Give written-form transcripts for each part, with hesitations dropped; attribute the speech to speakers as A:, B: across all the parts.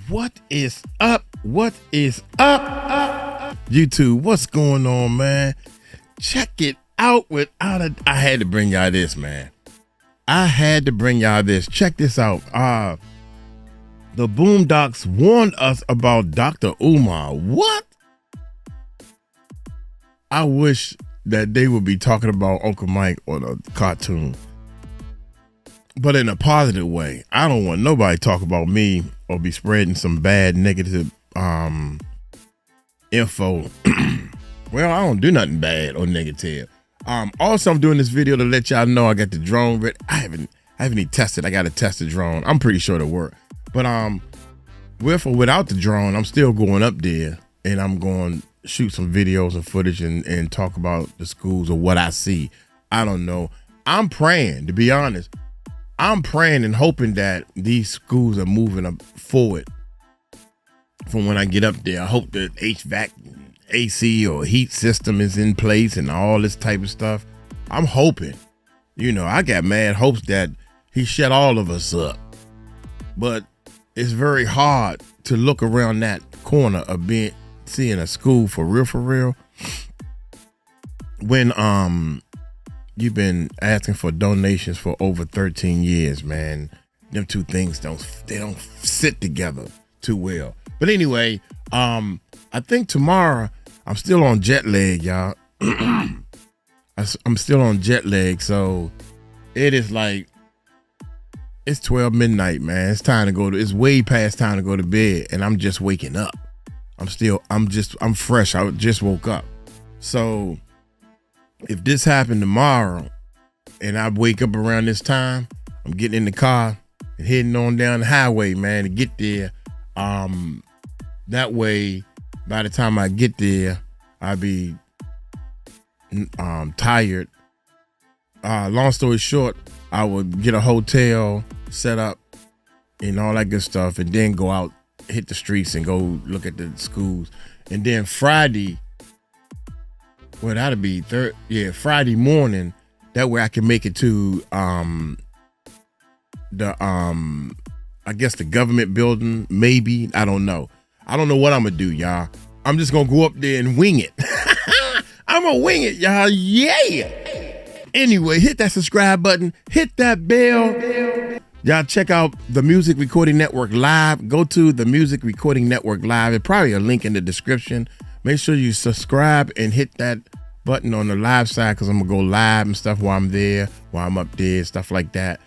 A: What is up? What is up? YouTube, what's going on, man? Check it out I had to bring y'all this, man. I had to bring y'all this. Check this out. The Boondocks warned us about Dr. Umar. What? I wish that they would be talking about Uncle Mike or the cartoon, but in a positive way. I don't want nobody to talk about me or be spreading some bad, negative info. Well, I don't do nothing bad or negative. Also, I'm doing this video to let y'all know I got the drone ready. I haven't even tested. I got to test the drone. I'm pretty sure it'll work. But with or without the drone, I'm still going up there and I'm going to shoot some videos and footage and talk about the schools or what I see. I don't know. I'm praying, to be honest. I'm praying and hoping that these schools are moving up forward from when I get up there. I hope that HVAC, AC or heat system is in place and all this type of stuff. I'm hoping. I got mad hopes that he shut all of us up. But it's very hard to look around that corner of seeing a school for real, when you've been asking for donations for over 13 years, man. Them two things don't sit together too well. But anyway, I think tomorrow I'm still on jet lag, y'all. I'm still on jet lag, so it is like it's 12 midnight, man. It's time to go to. It's way past time to go to bed, and I'm just waking up. I'm fresh. I just woke up. So if this happened tomorrow and I wake up around this time, I'm getting in the car and heading on down the highway, man, to get there. That way, by the time I get there, I'll be tired. Long story short, I would get a hotel set up and all that good stuff, and then go out, hit the streets and go look at the schools. And then Friday, well, that'll be Friday morning. That way I can make it to I guess the government building, maybe. I don't know. I don't know what I'm gonna do, y'all. I'm just gonna go up there and wing it. I'm gonna wing it, y'all. Yeah. Anyway, hit that subscribe button, hit that bell. Y'all check out the Music Recording Network Live. Go to the Music Recording Network Live. There's probably a link in the description. Make sure you subscribe and hit that button on the live side, because I'm going to go live and stuff while I'm there, while I'm up there, stuff like that.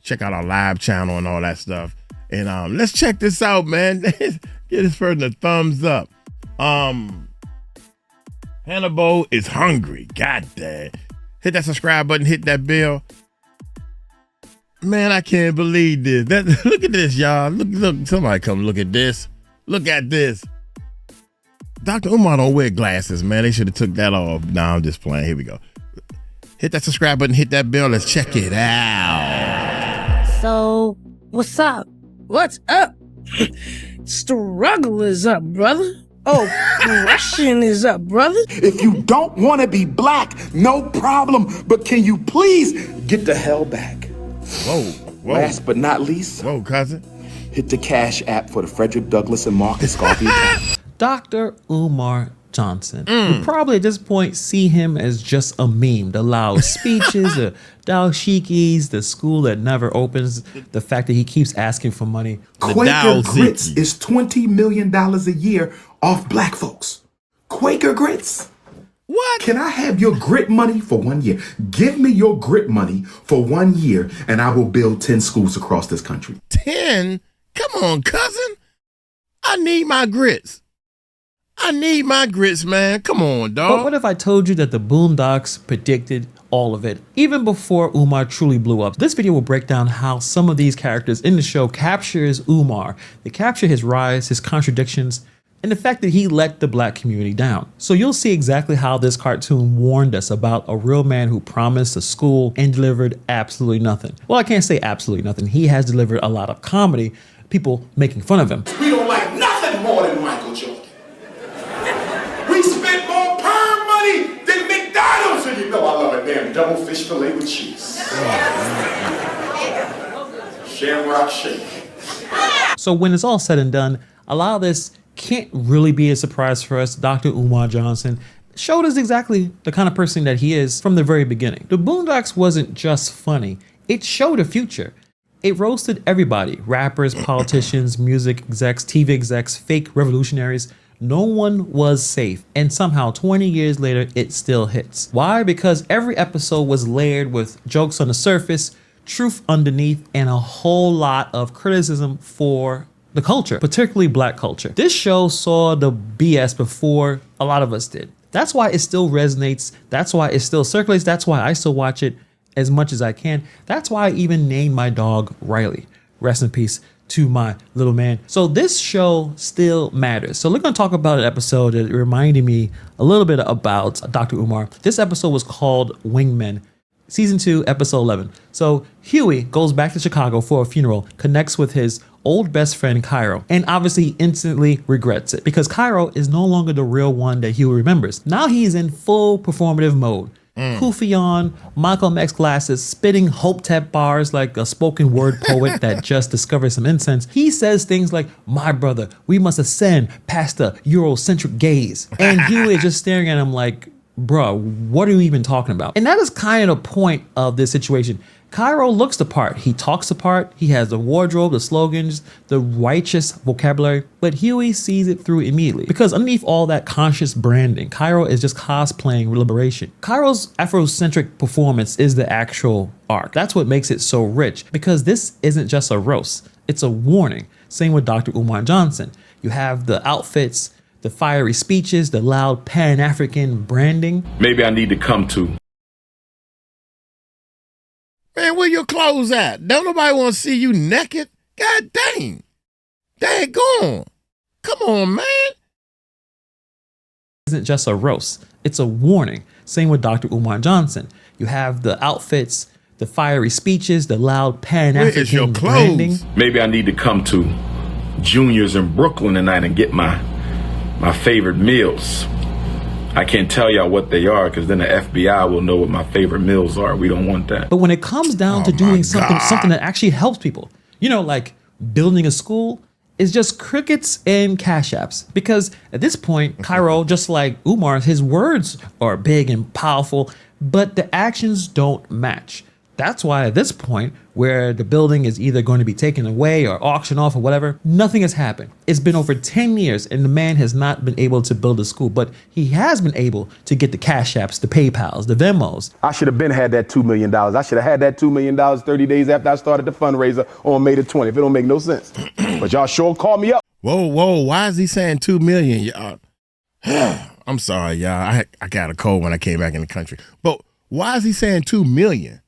A: Check out our live channel and all that stuff. And let's check this out, man. Get this person a thumbs up. Hannibal is hungry. God damn. Hit that subscribe button. Hit that bell. Man, I can't believe this. Look at this, y'all. Look, somebody come look at this. Look at this. Dr. Umar don't wear glasses, man. They should have took that off. Nah, I'm just playing. Here we go. Hit that subscribe button, hit that bell. Let's check it out.
B: So, what's up?
C: What's up? Struggle is up, brother. Oppression is up, brother.
D: If you don't want to be black, no problem. But can you please get the hell back?
A: Whoa.
D: Last but not least,
A: whoa, cousin.
D: Hit the Cash App for the Frederick Douglass and Marcus Garvey account.
E: Dr. Umar Johnson. You probably at this point see him as just a meme. The loud speeches, the dashikis, the school that never opens, the fact that he keeps asking for money.
D: Quaker Grits is $20 million a year off black folks. Quaker Grits.
A: What?
D: Can I have your grit money for 1 year? Give me your grit money for 1 year and I will build 10 schools across this country.
A: 10? Come on, cousin. I need my grits. I need my grits, man. Come on, dog.
E: But what if I told you that the Boondocks predicted all of it, even before Umar truly blew up? This video will break down how some of these characters in the show captures Umar. They capture his rise, his contradictions, and the fact that he let the black community down. So you'll see exactly how this cartoon warned us about a real man who promised a school and delivered absolutely nothing. Well, I can't say absolutely nothing. He has delivered a lot of comedy, people making fun of him.
D: We don't like nothing more than Michael Jordan. We spent more perm money than McDonald's, and you know I love a damn double fish fillet with cheese. Shamrock shake.
E: So when it's all said and done, a lot of this can't really be a surprise for us. Dr. Umar Johnson showed us exactly the kind of person that he is from the very beginning. The Boondocks wasn't just funny, it showed a future. It roasted everybody, rappers, politicians, music execs, TV execs, fake revolutionaries. No one was safe, and somehow 20 years later, it still hits. Why? Because every episode was layered with jokes on the surface, truth underneath, and a whole lot of criticism for the culture, particularly black culture. This show saw the BS before a lot of us did. That's why it still resonates. That's why it still circulates. That's why I still watch it as much as I can. That's why I even named my dog Riley. Rest in peace to my little man. So this show still matters. So we're going to talk about an episode that reminded me a little bit about Dr. Umar. This episode was called Wingmen, season 2, episode 11. So Huey goes back to Chicago for a funeral, connects with his old best friend Cairo, and obviously instantly regrets it because Cairo is no longer the real one that Huey remembers. Now he's in full performative mode. Kufi on, Malcolm X glasses, spitting Hopetep bars like a spoken word poet that just discovered some incense. He says things like, "My brother, we must ascend past the Eurocentric gaze." And Huey is just staring at him like, bruh, what are you even talking about? And that is kind of the point of this situation. Cairo looks the part, he talks the part, he has the wardrobe, the slogans, the righteous vocabulary, but Huey sees it through immediately. Because underneath all that conscious branding, Cairo is just cosplaying liberation. Cairo's Afrocentric performance is the actual arc. That's what makes it so rich, because this isn't just a roast, it's a warning. Same with Dr. Umar Johnson. You have the outfits, the fiery speeches, the loud Pan-African branding.
D: Maybe I need to come to.
A: Man, where your clothes at? Don't nobody want to see you naked? God dang. Daggone. Come on, man.
E: Isn't just a roast, it's a warning. Same with Dr. Umar Johnson. You have the outfits, the fiery speeches, the loud Pan-African branding.
D: Maybe I need to come to Junior's in Brooklyn tonight and get my favorite meals. I can't tell y'all what they are because then the FBI will know what my favorite meals are. We don't want that.
E: But when it comes down to doing something that actually helps people, you know, like building a school, is just crickets and cash apps. Because at this point, Cairo, just like Umar, his words are big and powerful, but the actions don't match. That's why at this point, where the building is either going to be taken away or auctioned off or whatever, nothing has happened. It's been over 10 years and the man has not been able to build a school, but he has been able to get the Cash Apps, the PayPals, the Venmos.
F: I should have had that $2 million. I should have had that $2 million 30 days after I started the fundraiser on May the 20th. It don't make no sense. But y'all sure call me up.
A: Whoa, why is he saying 2 million? Y'all? I'm sorry, y'all. I got a cold when I came back in the country. But why is he saying 2 million?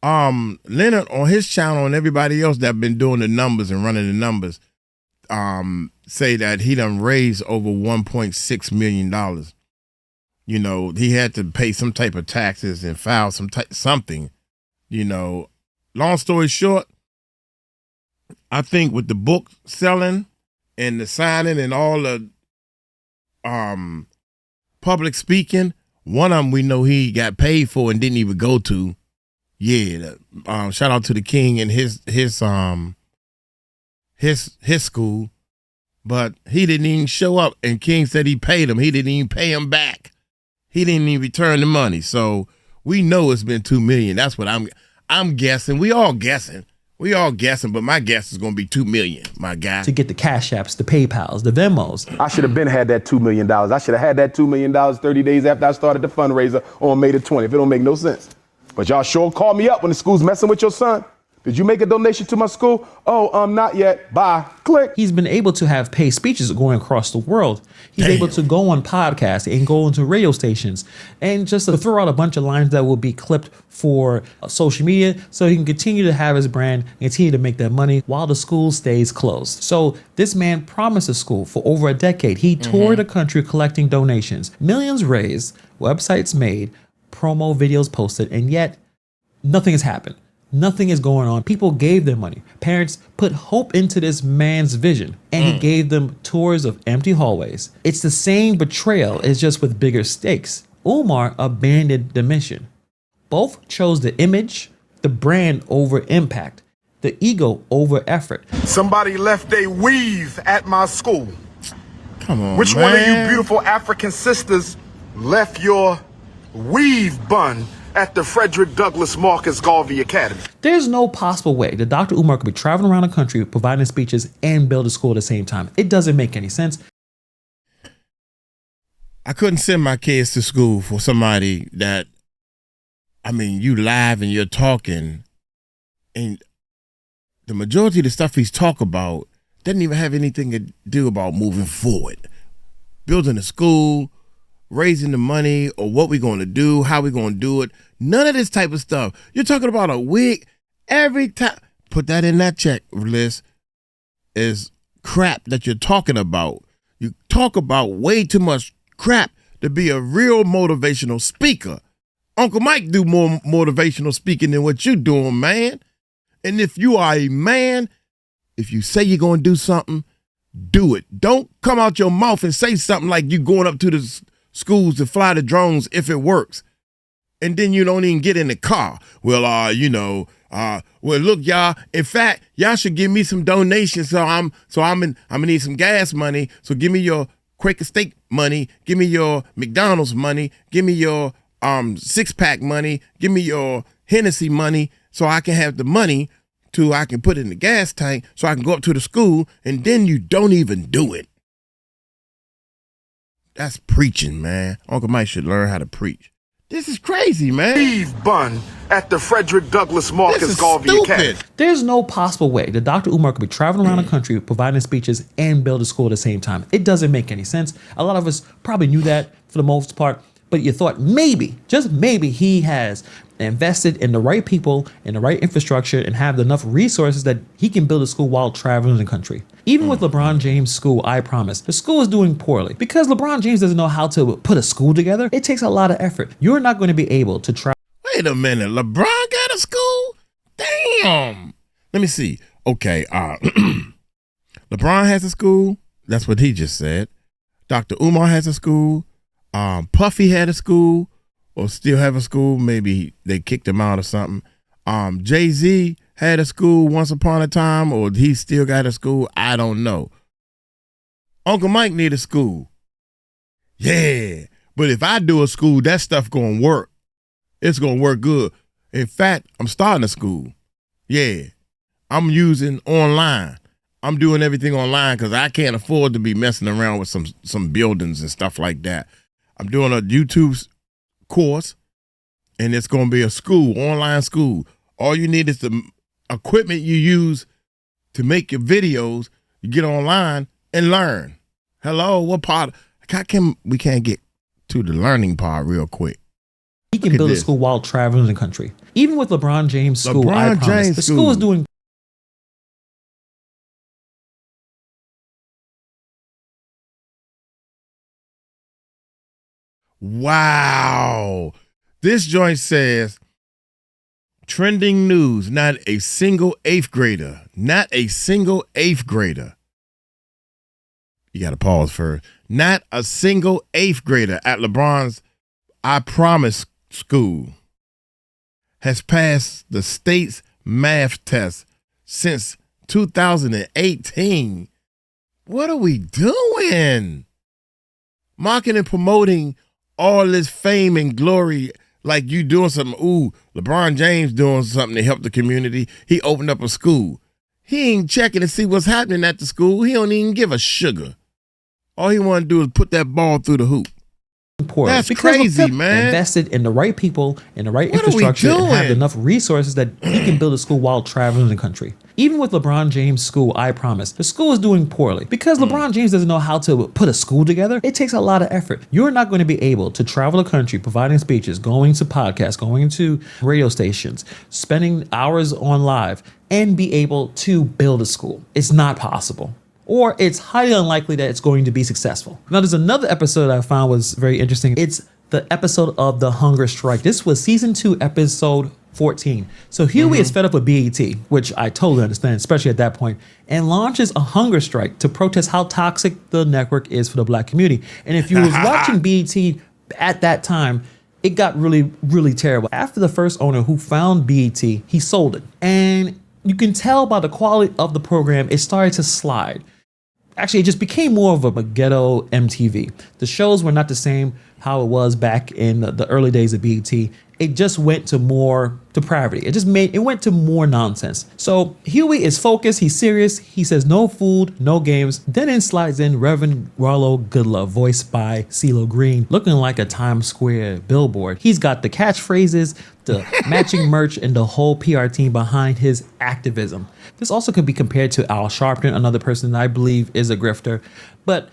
A: Leonard on his channel and everybody else that been doing the numbers and running the numbers, say that he done raised over $1.6 million. You know, he had to pay some type of taxes and file something, you know. Long story short, I think with the book selling and the signing and all the public speaking, one of them we know he got paid for and didn't even go to. Yeah, shout out to the king and his school, but he didn't even show up. And King said he paid him. He didn't even pay him back. He didn't even return the money. So we know it's been 2 million. That's what I'm guessing. We all guessing, but my guess is gonna be 2 million, my guy.
E: To get the Cash Apps, the PayPals, the Venmos.
F: I should have had that $2 million. I should have had that $2 million 30 days after I started the fundraiser on May the 20th. It don't make no sense. But y'all sure call me up when the school's messing with your son. Did you make a donation to my school? Oh, not yet. Bye. Click.
E: He's been able to have paid speeches going across the world. He's able to go on podcasts and go into radio stations and just to throw out a bunch of lines that will be clipped for social media so he can continue to have his brand and continue to make that money while the school stays closed. So this man promised a school for over a decade. He toured the country collecting donations, millions raised, websites made, promo videos posted, and yet nothing has happened. Nothing is going on. People gave their money. Parents put hope into this man's vision, and he gave them tours of empty hallways. It's the same betrayal, it's just with bigger stakes. Umar abandoned the mission. Both chose the image, the brand over impact. the ego over effort.
G: Somebody left a weave at my school.
A: Come on,
G: Which
A: man.
G: one of you beautiful African sisters left your weave bun at the Frederick Douglass Marcus Garvey Academy?
E: There's no possible way that Dr. Umar could be traveling around the country providing speeches and build a school at the same time. It doesn't make any sense.
A: I couldn't send my kids to school for somebody that, I mean, you live and you're talking, and the majority of the stuff he's talking about doesn't even have anything to do about moving forward. Building a school, raising the money, or what we're going to do, how we're going to do it. None of this type of stuff. You're talking about a wig every time. Put that in that checklist is crap that you're talking about. You talk about way too much crap to be a real motivational speaker. Uncle Mike do more motivational speaking than what you doing, man. And if you are a man, if you say you're going to do something, do it. Don't come out your mouth and say something like you going up to the schools to fly the drones if it works. And then you don't even get in the car. Well, well, look, y'all. In fact, y'all should give me some donations. So I'm gonna need some gas money. So give me your Quaker Steak money. Give me your McDonald's money. Give me your 6-pack money. Give me your Hennessy money, so I can have the money I can put in the gas tank, so I can go up to the school. And then you don't even do it. That's preaching, man. Uncle Mike should learn how to preach. This is crazy, man.
G: Weave bun at the Frederick Douglass Marcus Garvey Academy.
E: There's no possible way that Dr. Umar could be traveling around the country providing speeches and build a school at the same time. It doesn't make any sense. A lot of us probably knew that for the most part, but you thought maybe, just maybe, he has invested in the right people, in the right infrastructure, and have enough resources that he can build a school while traveling the country. Even with LeBron James' school, I promise, the school is doing poorly. Because LeBron James doesn't know how to put a school together, it takes a lot of effort. You're not going to be able to travel.
A: Wait a minute, LeBron got a school? Damn. Let me see. Okay, LeBron has a school. That's what he just said. Dr. Umar has a school. Puffy had a school, or still have a school. Maybe they kicked him out or something. Jay-Z had a school once upon a time, or he still got a school. I don't know. Uncle Mike need a school. Yeah, but if I do a school, that stuff gonna work. It's gonna work good. In fact, I'm starting a school. Yeah, I'm using online. I'm doing everything online because I can't afford to be messing around with some buildings and stuff like that. I'm doing a YouTube course, and it's going to be a school, online school. All you need is the equipment you use to make your videos. You get online and learn. Hello, what part? We can't get to the learning part real quick.
E: He can build a school while traveling the country. Even with LeBron James' school, I promise, the school is doing.
A: Wow. This joint says, trending news, not a single 8th grader. Not a single 8th grader. You got to pause first. Not a single 8th grader at LeBron's I Promise school has passed the state's math test since 2018. What are we doing? Marketing and promoting all this fame and glory like you doing something. Ooh, LeBron James doing something to help the community. He opened up a school. He ain't checking to see what's happening at the school. He don't even give a sugar. All he want to do is put that ball through the hoop. That's crazy, man.
E: Invested in the right people, in the right infrastructure, and have enough resources that he can build a school while traveling the country. Even with LeBron James' school, I promise, the school is doing poorly. Because LeBron James doesn't know how to put a school together, it takes a lot of effort. You're not going to be able to travel the country, providing speeches, going to podcasts, going to radio stations, spending hours on live, and be able to build a school. It's not possible. Or it's highly unlikely that it's going to be successful. Now, there's another episode I found was very interesting. It's the episode of the hunger strike. This was season 2, episode 14. So Huey is fed up with BET, which I totally understand, especially at that point, and launches a hunger strike to protest how toxic the network is for the black community. And if you was watching BET at that time, it got really, really terrible. After the first owner who found BET, he sold it. And you can tell by the quality of the program, it started to slide. Actually, it just became more of a ghetto MTV. The shows were not the same how it was back in the early days of BET. It just went to more depravity. It went to more nonsense. So Huey is focused, he's serious, he says no food, no games. Then in slides in Reverend Rollo Goodlove, voiced by CeeLo Green, looking like a Times Square billboard. He's got the catchphrases, the matching merch, and the whole PR team behind his activism. This also could be compared to Al Sharpton, another person that I believe is a grifter. But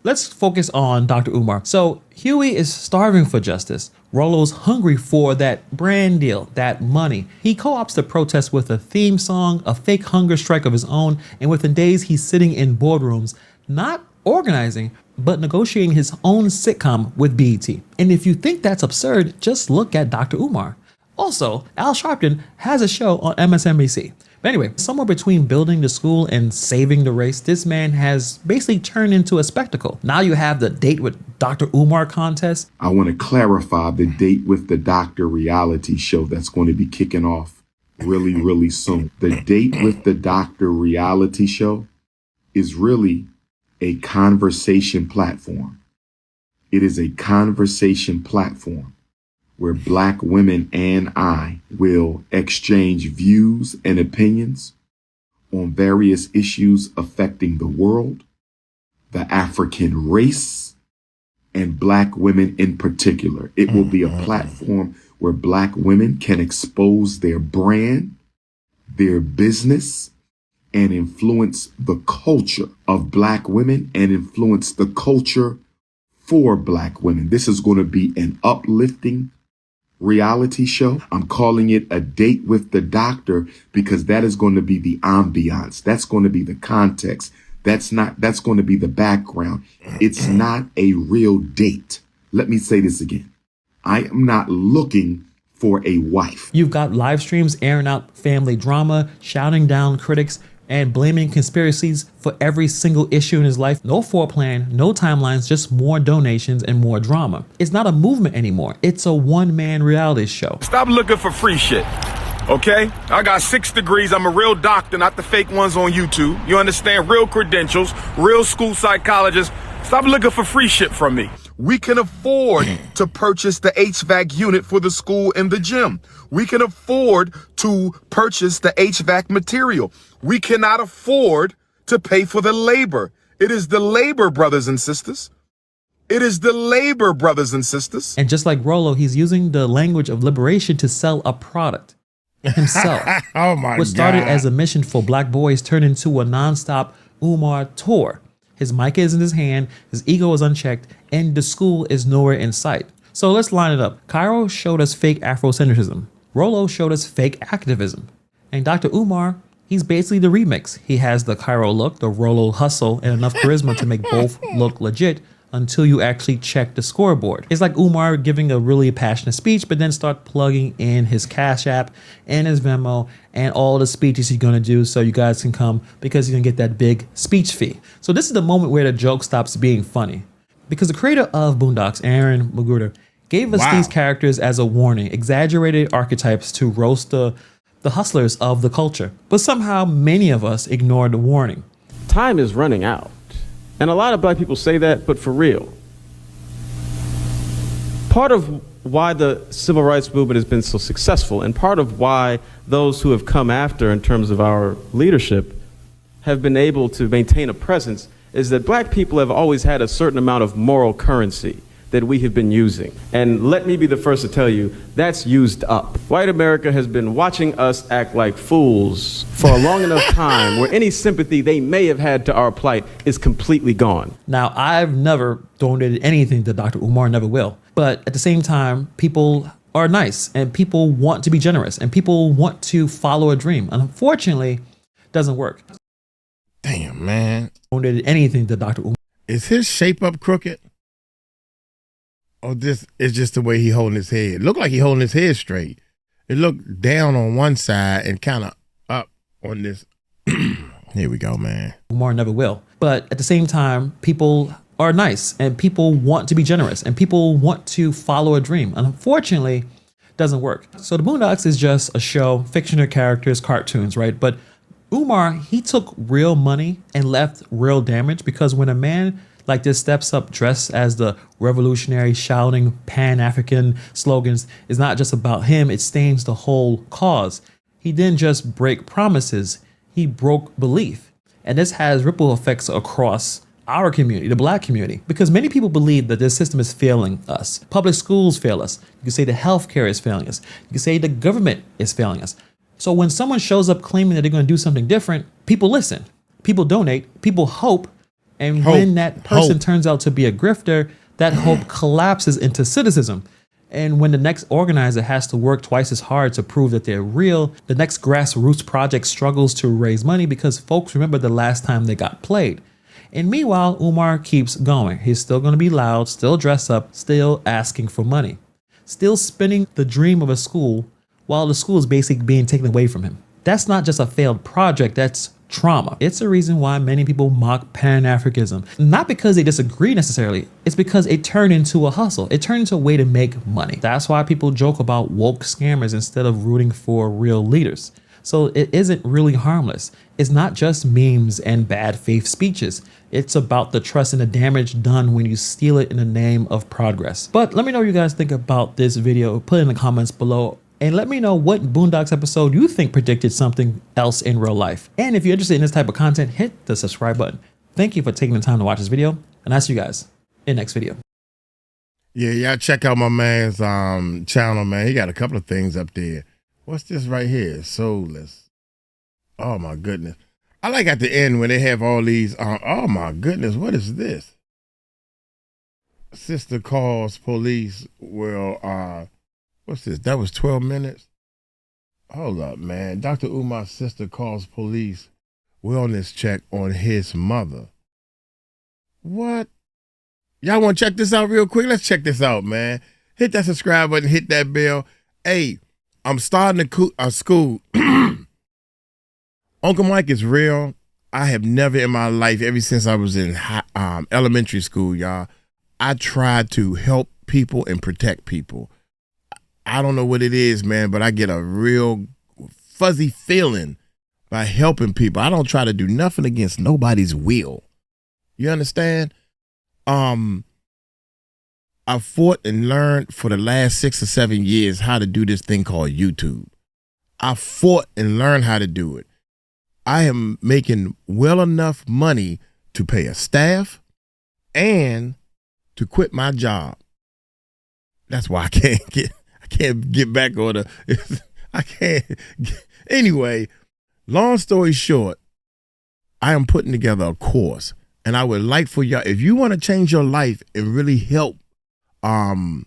E: let's focus on Dr. Umar. So Huey is starving for justice. Rollo's hungry for that brand deal, that money. He co-ops the protest with a theme song, a fake hunger strike of his own, and within days he's sitting in boardrooms, not organizing, but negotiating his own sitcom with BET. And if you think that's absurd, just look at Dr. Umar. Also, Al Sharpton has a show on MSNBC. But anyway, somewhere between building the school and saving the race, this man has basically turned into a spectacle. Now you have the Date with Dr. Umar contest.
H: I want to clarify the Date with the Doctor reality show that's going to be kicking off really, really soon. The Date with the Doctor reality show is really a conversation platform. It is a conversation platform where Black women and I will exchange views and opinions on various issues affecting the world, the African race, and Black women in particular. It will be a platform where Black women can expose their brand, their business, and influence the culture of Black women and influence the culture for Black women. This is going to be an uplifting reality show. I'm calling it A Date with the Doctor because that is going to be the ambiance. That's going to be the context. That's going to be the background. It's not a real date. Let me say this again. I am not looking for a wife.
E: You've got live streams airing out family drama, shouting down critics, and blaming conspiracies for every single issue in his life. No foreplan, no timelines, just more donations and more drama. It's not a movement anymore. It's a one-man reality show.
G: Stop looking for free shit, okay? I got 6 degrees. I'm a real doctor, not the fake ones on YouTube. You understand? Real credentials, real school psychologist. Stop looking for free shit from me. We can afford to purchase the HVAC unit for the school and the gym. We can afford to purchase the HVAC material. We cannot afford to pay for the labor. It is the labor, brothers and sisters. It is the labor, brothers and sisters.
E: And just like Rollo, he's using the language of liberation to sell a product himself.
A: Oh my God.
E: What started as a mission for Black boys turned into a nonstop Umar tour. His mic is in his hand, his ego is unchecked, and the school is nowhere in sight. So let's line it up. Cairo showed us fake Afrocentrism. Rollo showed us fake activism. And Dr. Umar, he's basically the remix. He has the Cairo look, the Rollo hustle, and enough charisma to make both look legit until you actually check the scoreboard. It's like Umar giving a really passionate speech, but then start plugging in his CashApp and his Venmo and all the speeches he's gonna do so you guys can come because he's gonna get that big speech fee. So this is the moment where the joke stops being funny. Because the creator of Boondocks, Aaron Magruder, gave us these characters as a warning, exaggerated archetypes to roast the hustlers of the culture. But somehow many of us ignored the warning.
I: Time is running out. And a lot of Black people say that, but for real. Part of why the civil rights movement has been so successful, and part of why those who have come after in terms of our leadership have been able to maintain a presence, is that Black people have always had a certain amount of moral currency that we have been using. And let me be the first to tell you, that's used up. White America has been watching us act like fools for a long enough time where any sympathy they may have had to our plight is completely gone.
E: Now, I've never donated anything to Dr. Umar, never will. But at the same time, people are nice and people want to be generous and people want to follow a dream. And unfortunately, it doesn't work.
A: Damn, man.
E: Donated anything to Dr. Umar.
A: Is his shape up crooked? Or this is just the way he holding his head? It looked like he holding his head straight. It looked down on one side and kind of up on this. Here we go, man.
E: Umar never will. But at the same time, people are nice and people want to be generous and people want to follow a dream. And unfortunately, it doesn't work. So the Boondocks is just a show, fictional characters, cartoons, right? But Umar, he took real money and left real damage, because when a man like this steps up dressed as the revolutionary, shouting Pan-African slogans, it's not just about him, it stains the whole cause. He didn't just break promises, he broke belief. And this has ripple effects across our community, the Black community, because many people believe that this system is failing us. Public schools fail us. You can say the healthcare is failing us. You can say the government is failing us. So when someone shows up claiming that they're going to do something different, people listen, people donate, people hope. And when that person turns out to be a grifter, that hope collapses into cynicism. And when the next organizer has to work twice as hard to prove that they're real, the next grassroots project struggles to raise money because folks remember the last time they got played. And meanwhile, Umar keeps going. He's still going to be loud, still dressed up, still asking for money, still spinning the dream of a school while the school is basically being taken away from him. That's not just a failed project, that's trauma. It's the reason why many people mock Pan-Africanism. Not because they disagree necessarily, it's because it turned into a hustle. It turned into a way to make money. That's why people joke about woke scammers instead of rooting for real leaders. So it isn't really harmless. It's not just memes and bad faith speeches. It's about the trust and the damage done when you steal it in the name of progress. But let me know what you guys think about this video. Put it in the comments below. And let me know what Boondocks episode you think predicted something else in real life. And if you're interested in this type of content, hit the subscribe button. Thank you for taking the time to watch this video, and I'll see you guys in the next video.
A: Yeah, y'all check out my man's channel, man. He got a couple of things up there. What's this right here? Soulless. Oh my goodness. I like at the end when they have all these, oh my goodness, what is this? Sister calls police. Well, what's this? That was 12 minutes? Hold up, man. Dr. Umar's sister calls police wellness check on his mother. What? Y'all want to check this out real quick? Let's check this out, man. Hit that subscribe button, hit that bell. Hey, I'm starting a school. Uncle Mike is real. I have never in my life, ever since I was in elementary school, y'all, I tried to help people and protect people. I don't know what it is, man, but I get a real fuzzy feeling by helping people. I don't try to do nothing against nobody's will. You understand? I fought and learned for the last 6 or 7 years how to do this thing called YouTube. I fought and learned how to do it. I am making well enough money to pay a staff and to quit my job. That's why I can't get back on I can't. Anyway, long story short, I am putting together a course, and I would like for y'all, if you want to change your life and really help and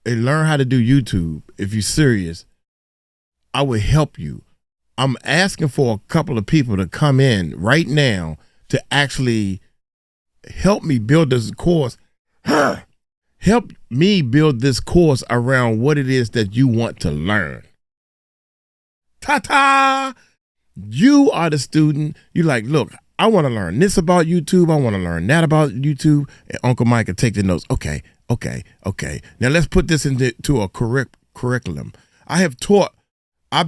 A: learn how to do YouTube, if you're serious, I would help you. I'm asking for a couple of people to come in right now to actually help me build this course. Help me build this course around what it is that you want to learn. Ta-ta! You are the student. You like, look, I want to learn this about YouTube. I want to learn that about YouTube. And Uncle Mike can take the notes. Okay. Now let's put this into a curriculum. I've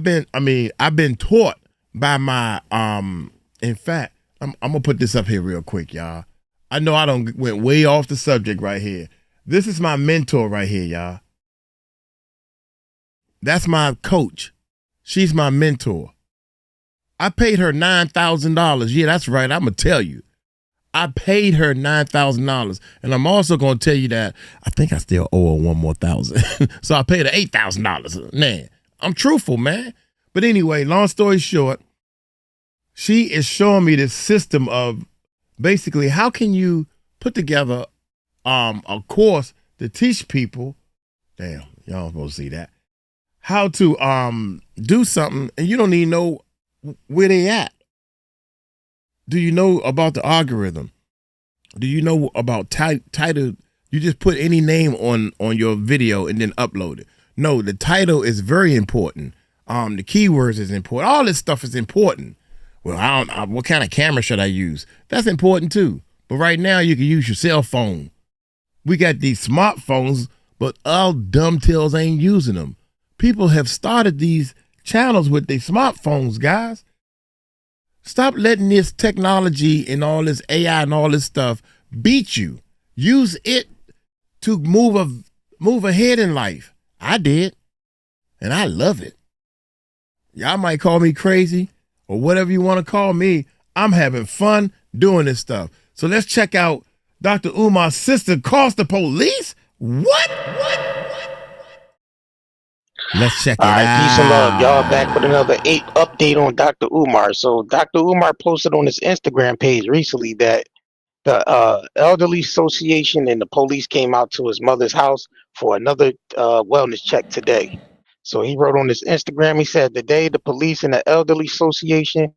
A: been taught by my, in fact, I'm going to put this up here real quick, y'all. I know I went way off the subject right here. This is my mentor right here, y'all. That's my coach. She's my mentor. I paid her $9,000. Yeah, that's right. I'm going to tell you. I paid her $9,000. And I'm also going to tell you that I think I still owe her one more $1,000. So I paid her $8,000. Man, I'm truthful, man. But anyway, long story short, she is showing me this system of basically how can you put together a course to teach people, damn, y'all supposed to see that, how to do something and you don't even know where they at. Do you know about the algorithm? Do you know about title? You just put any name on your video and then upload it. No, the title is very important. The keywords is important. All this stuff is important. Well, what kind of camera should I use? That's important too. But right now you can use your cell phone. We got these smartphones, but all dumb tails ain't using them. people have started these channels with their smartphones, guys. Stop letting this technology and all this AI and all this stuff beat you. Use it to move ahead in life. I did, and I love it. Y'all might call me crazy or whatever you want to call me. I'm having fun doing this stuff. So let's check out Dr. Umar's sister calls the police. What? Let's check it out.
J: All right, peace and love. Y'all back with another update on Dr. Umar. So Dr. Umar posted on his Instagram page recently that the elderly association and the police came out to his mother's house for another wellness check today. So he wrote on his Instagram, he said, the day the police and the elderly association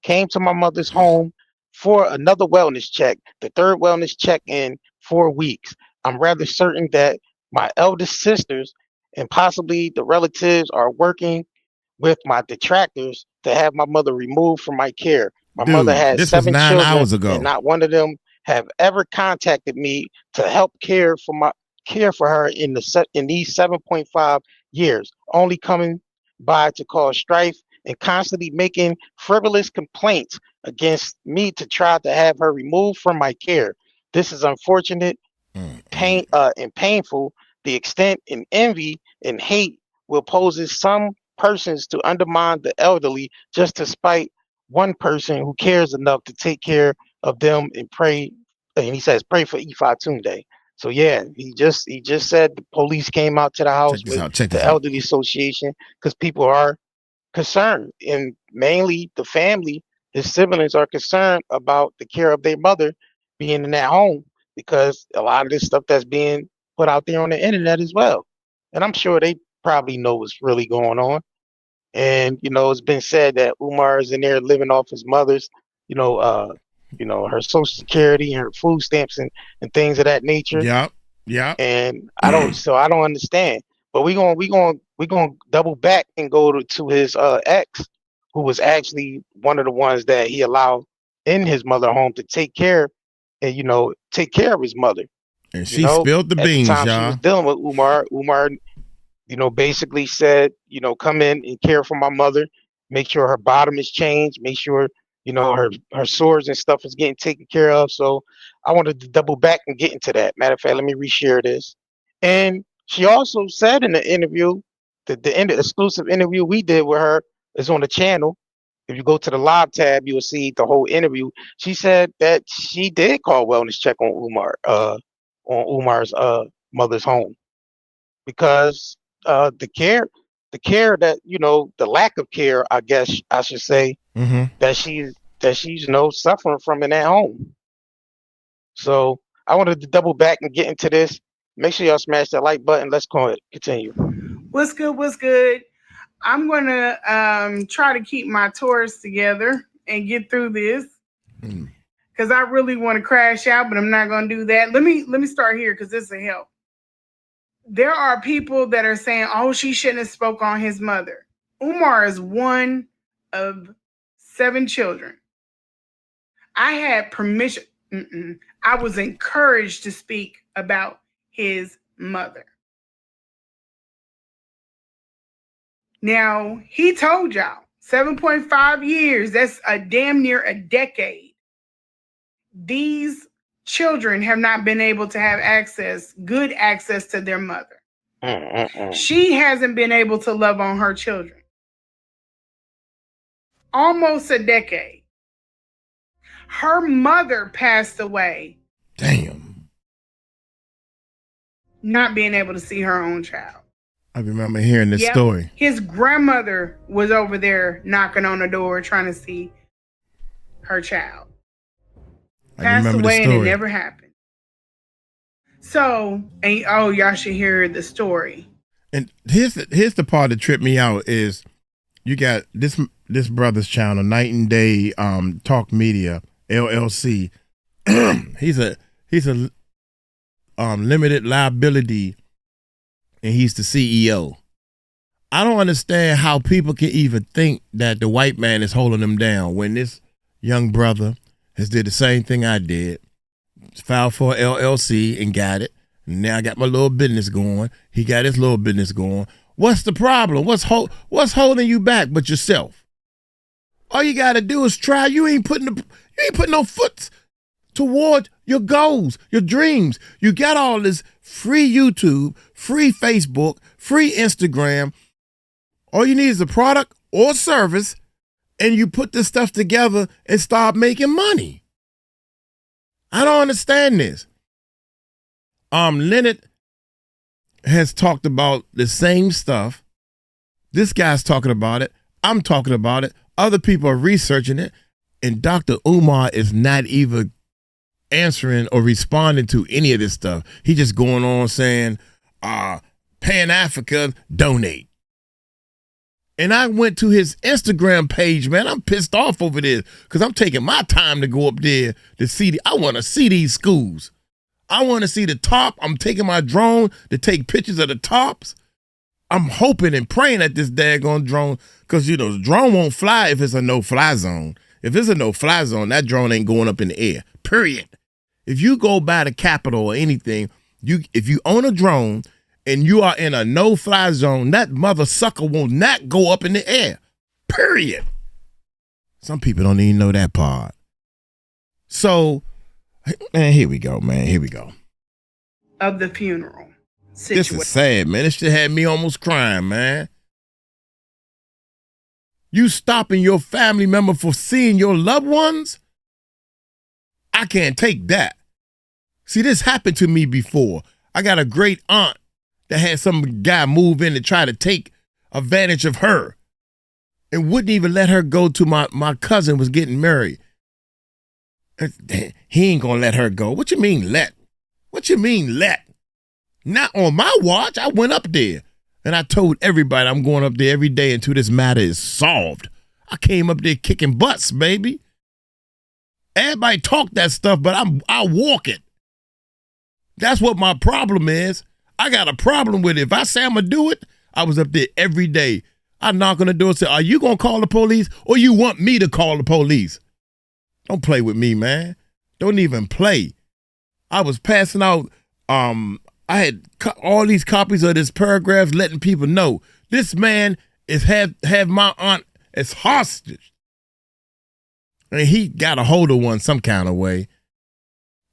J: came to my mother's home for another wellness check, the third wellness check in 4 weeks. I'm rather certain that my eldest sisters and possibly the relatives are working with my detractors to have my mother removed from my care. My mother has 7 children,
A: hours ago.
J: and not one of them have ever contacted me to help care for her in these 7.5 years, only coming by to cause strife and constantly making frivolous complaints against me to try to have her removed from my care. This is unfortunate, and painful. The extent in envy and hate will poses some persons to undermine the elderly just to spite one person who cares enough to take care of them and pray. And he says, pray for Ifa Tunde. So yeah, he just said the police came out to the house with the elderly association because people are concerned, and mainly the family, his siblings are concerned about the care of their mother being in that home because a lot of this stuff that's being put out there on the internet as well. And I'm sure they probably know what's really going on. And, it's been said that Umar is in there living off his mother's, her Social Security and her food stamps and things of that nature.
A: Yeah.
J: And I don't understand. But we gonna double back and go to his ex, who was actually one of the ones that he allowed in his mother home to take care of his mother.
A: And she spilled the beans, y'all.
J: She was dealing with Umar. Umar, basically said, come in and care for my mother, make sure her bottom is changed, make sure, her sores and stuff is getting taken care of. So I wanted to double back and get into that. Matter of fact, let me reshare this. And she also said in the interview, the exclusive interview we did with her is on the channel. If you go to the live tab, you'll see the whole interview. She said that she did call wellness check on Umar's mother's home because the care that the lack of care, I guess I should say, that she's suffering from in that home. So I wanted to double back and get into this. Make sure y'all smash that like button. Let's go ahead. Continue.
C: What's good? I'm gonna try to keep my Taurus together and get through this because I really want to crash out, but I'm not gonna do that. Let me start here because this will help. There are people that are saying, "Oh, she shouldn't have spoke on his mother." Umar is one of 7 children. I had permission. I was encouraged to speak about his mother. Now, he told y'all 7.5 years, that's a damn near a decade. These children have not been able to have good access to their mother. She hasn't been able to love on her children. Almost a decade. Her mother passed away.
A: Damn.
C: Not being able to see her own child.
A: I remember hearing this story.
C: His grandmother was over there knocking on the door trying to see her child. Passed away and it never happened. So, y'all should hear the story.
A: And here's the part that tripped me out is you got this brother's channel, Night and Day Talk Media, LLC. he's a limited liability, and he's the CEO. I don't understand how people can even think that the white man is holding them down when this young brother has did the same thing I did, filed for LLC and got it. Now I got my little business going. He got his little business going. What's the problem? What's holding you back but yourself? All you gotta do is try. You ain't putting no foot toward your goals, your dreams. You got all this free YouTube, free Facebook, free Instagram. All you need is a product or service, and you put this stuff together and start making money. I don't understand this. Leonard has talked about the same stuff. This guy's talking about it. I'm talking about it. Other people are researching it. And Dr. Umar is not even answering or responding to any of this stuff. He just going on saying, Pan-Africa, donate. And I went to his Instagram page, man. I'm pissed off over this because I'm taking my time to go up there to see. I want to see these schools. I want to see the top. I'm taking my drone to take pictures of the tops. I'm hoping and praying that this daggone drone, because, you know, the drone won't fly if it's a no-fly zone. If it's a no-fly zone, that drone ain't going up in the air, period. If you go by the Capitol or anything, if you own a drone and you are in a no-fly zone, that mother sucker will not go up in the air, period. Some people don't even know that part. So, man, here we go, man. Here we go.
C: Of the funeral situation.
A: This is sad, man. This shit had me almost crying, man. You stopping your family member for seeing your loved ones? I can't take that. See, this happened to me before. I got a great aunt that had some guy move in and try to take advantage of her and wouldn't even let her go to my cousin was getting married. He ain't gonna let her go. What you mean let? What you mean let? Not on my watch. I went up there and I told everybody I'm going up there every day until this matter is solved. I came up there kicking butts, baby. Everybody talk that stuff, but I walk it. That's what my problem is. I got a problem with it. If I say I'm gonna do it, I was up there every day. I knock on the door and say, are you gonna call the police or you want me to call the police? Don't play with me, man. Don't even play. I was passing out, I had all these copies of this paragraph letting people know this man is have my aunt as hostage. And he got a hold of one some kind of way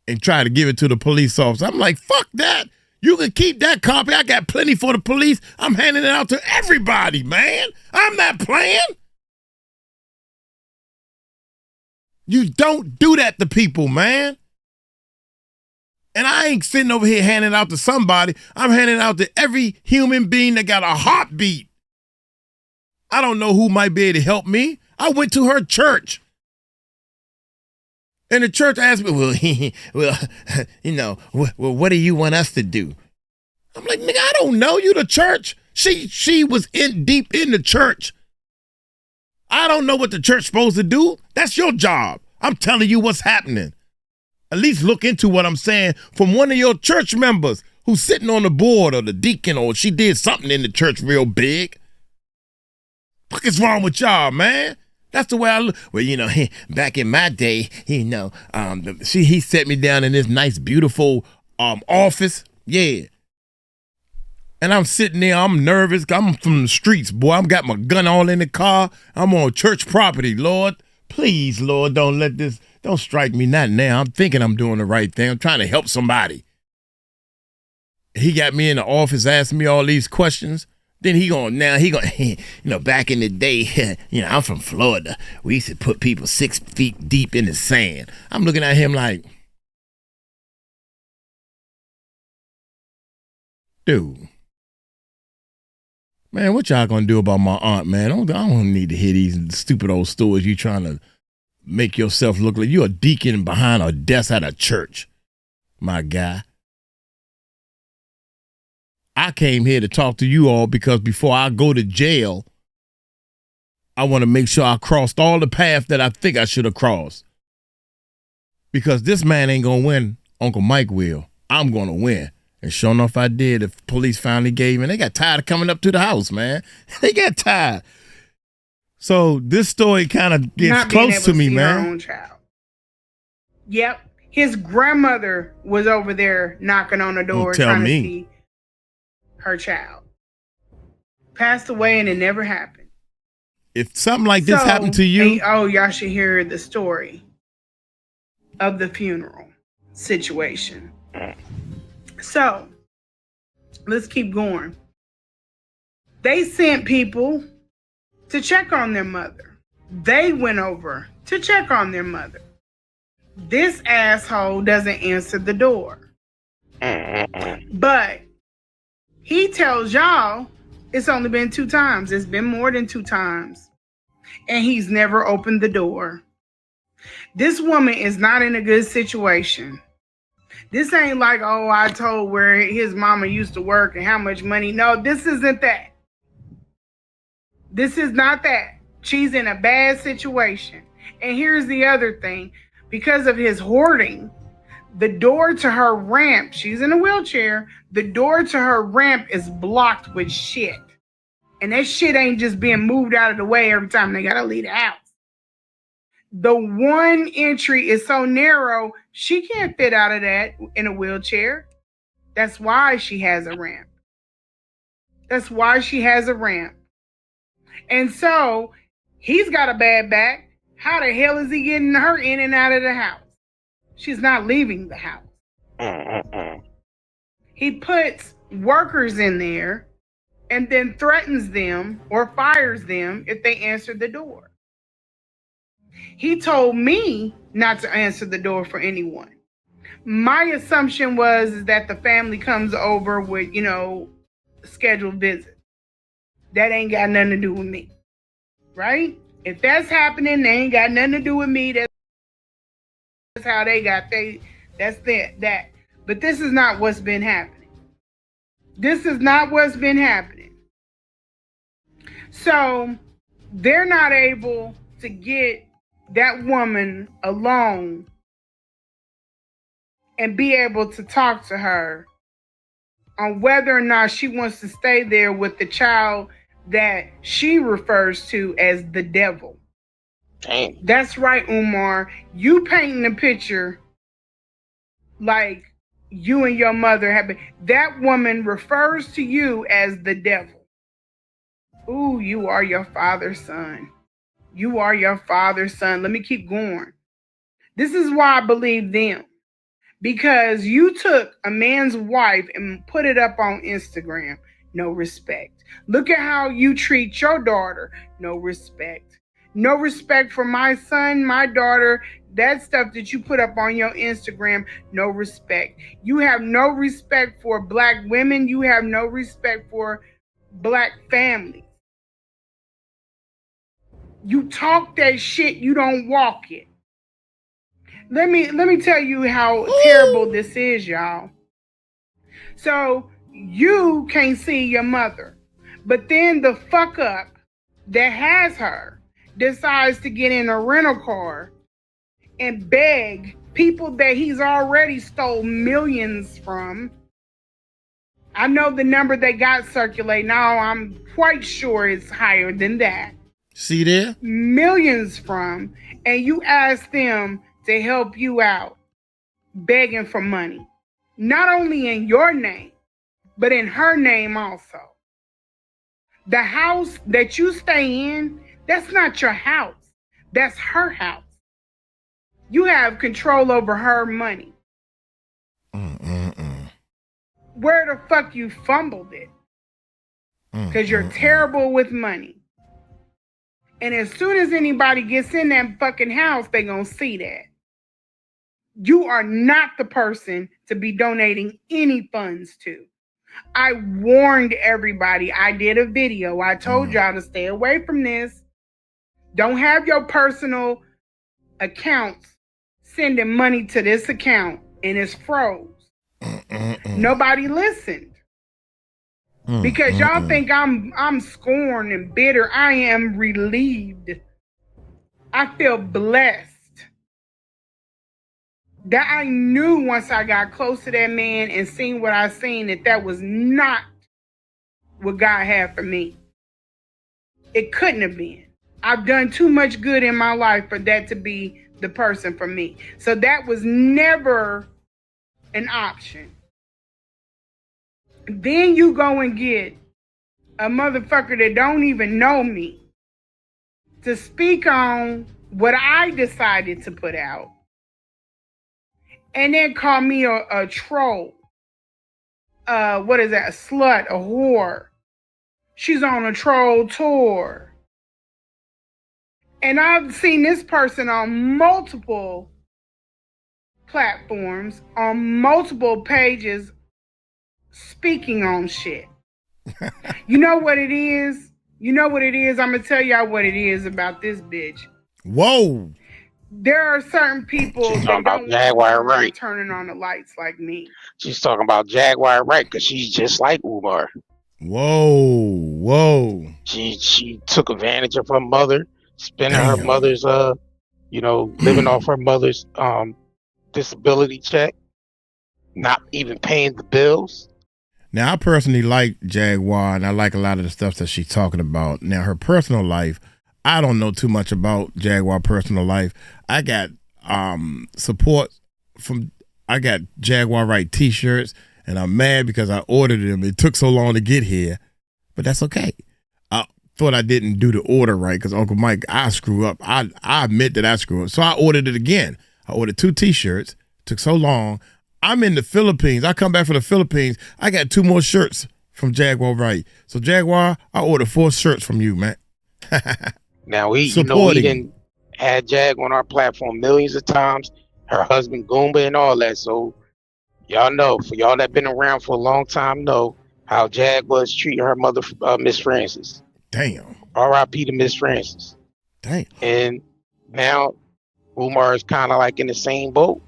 A: and tried to give it to the police officer. I'm like, fuck that. You can keep that copy. I got plenty for the police. I'm handing it out to everybody, man. I'm not playing. You don't do that to people, man. And I ain't sitting over here handing out to somebody. I'm handing out to every human being that got a heartbeat. I don't know who might be able to help me. I went to her church. And the church asked me, well, what do you want us to do? I'm like, nigga, I don't know. You the church. She was deep in the church. I don't know what the church's supposed to do. That's your job. I'm telling you what's happening. At least look into what I'm saying from one of your church members who's sitting on the board or the deacon or she did something in the church real big. What is wrong with y'all, man? That's the way I look. Well, back in my day, he set me down in this nice, beautiful office. Yeah. And I'm sitting there, I'm nervous. I'm from the streets, boy. I've got my gun all in the car. I'm on church property, Lord. Please, Lord, don't strike me, not now. I'm thinking I'm doing the right thing. I'm trying to help somebody. He got me in the office asking me all these questions. Then back in the day, I'm from Florida. We used to put people 6 feet deep in the sand. I'm looking at him like, dude, man, what y'all gonna do about my aunt, man? I don't need to hear these stupid old stories. You trying to make yourself look like you're a deacon behind a desk at a church, my guy. I came here to talk to you all because before I go to jail, I want to make sure I crossed all the paths that I think I should have crossed. Because this man ain't going to win, Uncle Mike will. I'm going to win. And sure enough, I did. The police finally gave me. They got tired of coming up to the house, man. They got tired. So this story kind of gets close to me, man.
C: Her own child. Yep. His grandmother was over there knocking on the door trying to see her child. Passed away and it never happened.
A: If something like this happened to you,
C: y'all should hear the story of the funeral situation. So let's keep going. They sent people to check on their mother. They went over to check on their mother. This asshole doesn't answer the door. But he tells y'all it's only been 2 times. It's been more than 2 times. And he's never opened the door. This woman is not in a good situation. This ain't like, oh, I told where his mama used to work and how much money. No, this isn't that. This is not that. She's in a bad situation. And here's the other thing. Because of his hoarding, the door to her ramp, she's in a wheelchair, the door to her ramp is blocked with shit. And that shit ain't just being moved out of the way every time they gotta leave the house. The one entry is so narrow, she can't fit out of that in a wheelchair. That's why she has a ramp. That's why she has a ramp. And so he's got a bad back. How the hell is he getting her in and out of the house? She's not leaving the house. He puts workers in there and then threatens them or fires them if they answer the door. He told me not to answer the door for anyone. My assumption was that the family comes over with, scheduled visits. That ain't got nothing to do with me, right? If that's happening, they ain't got nothing to do with me. That's how they got that's that. But this is not what's been happening. This is not what's been happening. So they're not able to get that woman alone and be able to talk to her on whether or not she wants to stay there with the child that she refers to as the devil.
J: Dang.
C: That's right, Umar. You painting a picture like you and your mother have been. That woman refers to you as the devil. Ooh, you are your father's son. You are your father's son. Let me keep going. This is why I believe them. Because you took a man's wife and put it up on Instagram. No respect. Look at how you treat your daughter. No respect. No respect for my son, my daughter. That stuff that you put up on your Instagram. No respect. You have no respect for black women. You have no respect for black families. You talk that shit, you don't walk it. Let me tell you how terrible this is, y'all. So you can't see your mother, but then the fuck up that has her decides to get in a rental car and beg people that he's already stole millions from. I know the number they got circulating now. I'm quite sure it's higher than that.
A: See there?
C: Millions from, and you ask them to help you out, begging for money. Not only in your name, but in her name also. The house that you stay in, that's not your house. That's her house. You have control over her money. Where the fuck you fumbled it? Because you're terrible with money. And as soon as anybody gets in that fucking house, they gonna see that. You are not the person to be donating any funds to. I warned everybody. I did a video. I told y'all to stay away from this. Don't have your personal accounts sending money to this account and it's froze. Nobody listened. Because y'all think I'm scorned and bitter. I am relieved. I feel blessed. That I knew once I got close to that man and seen what I seen that was not what God had for me. It couldn't have been. I've done too much good in my life for that to be the person for me. So that was never an option. Then you go and get a motherfucker that don't even know me to speak on what I decided to put out and then call me a troll. What is that? A slut, a whore. She's on a troll tour. And I've seen this person on multiple platforms, on multiple pages, speaking on shit. You know what it is? You know what it is? I'm going to tell y'all what it is about this bitch.
A: Whoa.
C: There are certain people
J: She's
C: that
J: talking about
C: don't
J: Jaguar
C: want
J: right.
C: turning on the lights like me.
J: She's talking about Jaguar right because she's just like Umar.
A: Whoa.
J: She took advantage of her mother, spending her mother's living off her mother's disability check, not even paying the bills.
A: Now, I personally like Jaguar, and I like a lot of the stuff that she's talking about. Now, her personal life, I don't know too much about Jaguar personal life. I got support I got Jaguar Right t-shirts, and I'm mad because I ordered them. It took so long to get here, but that's okay. I thought I didn't do the order right because Uncle Mike, I screw up. I admit that I screw up. So I ordered it again. I ordered 2 t-shirts. Took so long. I'm in the Philippines. I come back from the Philippines. I got 2 more shirts from Jaguar Right. So Jaguar, I ordered 4 shirts from you, man.
J: Now we didn't had Jag on our platform millions of times. Her husband Goomba and all that. So y'all know, for y'all that been around for a long time, know how Jag was treating her mother, Miss Francis.
A: Damn.
J: R.I.P. to Miss Francis.
A: Damn.
J: And now Umar is kind of like in the same boat.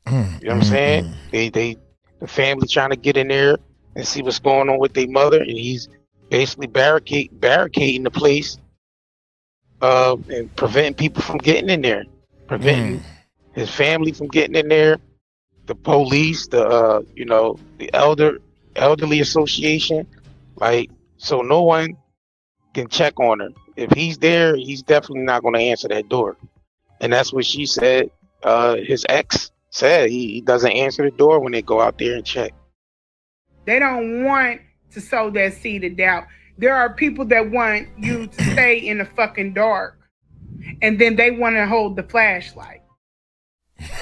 J: You know what I'm saying? The family trying to get in there and see what's going on with their mother, and he's basically barricading the place, and preventing people from getting in there, preventing his family from getting in there, the police, the elderly association, so no one can check on her. If he's there, he's definitely not going to answer that door, and that's what she said. His ex said he doesn't answer the door when they go out there and check.
C: They don't want to sow that seed of doubt. There are people that want you to stay in the fucking dark, and then they want to hold the flashlight.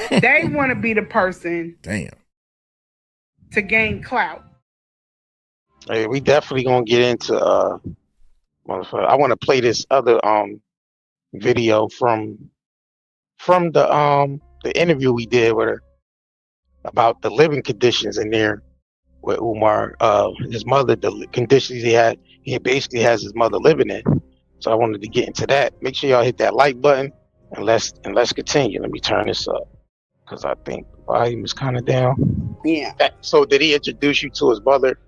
C: They want to be the person to gain clout.
J: Hey, we definitely gonna get into I want to play this other video from the interview we did with her about the living conditions in there with Umar, his mother, the conditions he basically has his mother living in. So I wanted to get into that. Make sure y'all hit that like button and let's continue. Let me turn this up because I think the volume is kind of down.
C: Yeah.
J: So did he introduce you to his mother